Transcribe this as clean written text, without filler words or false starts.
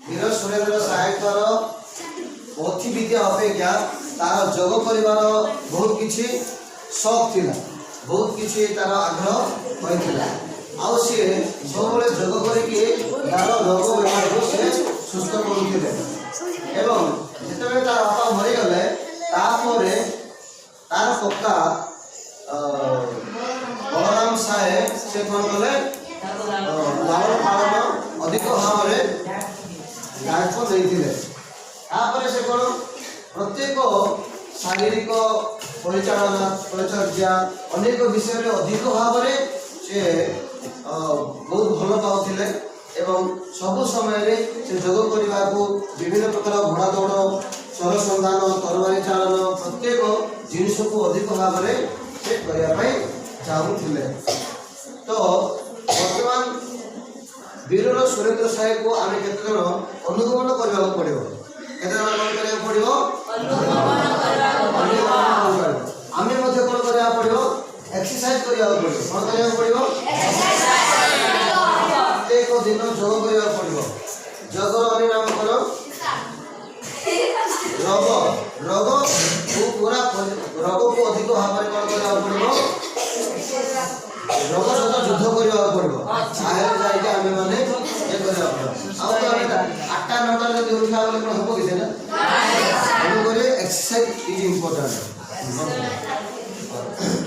वीर सुरेंद्र साहेकर पोथी विद्या अपेक्षा तार जोग कर बहुत किसी शौक थिला, बहुत किसी तार आग्रह होइथिला। आउ सी सब जोग करके तार रोग बेमार को से सुस्थ करुले एवं जिते तार बापा मरीगले तार कक्का बलराम साहे से कौन कले लालन पालन अधिक भाव में दायित्व देते से कौन प्रत्येक शारीरिक परिचालना परिचर्या अनेक विषय में अधिक भाव में से बहुत भल पाते एवं सबु समय से जोग करने को विभिन्न प्रकार घोड़ा दौड़ सरसंधान तरबारी चालन प्रत्येक जिनिस को अधिक भाव में से करने चाहूले। तो वर्तमान वीर सुरेंद्र साहेब को आम केत अनुगमन करने पड़ो आम कौन करा पड़ो एक्सरसाइज करा पड़ो कौन करा पड़ो प्रत्येक दिन जोग करा पड़ो। जोगर अन्य नाम कौन रोग को पूरा रोग को अधिक भाव में कौन करा पड़ो रोग सहित युद्ध करा पड़ो जाके आम मैंने ये करा पड़ो। 8टा 9टा जब उठा बोले कौन हम किसी ना एक्सरसाइज इज इम्पोर्टेंट।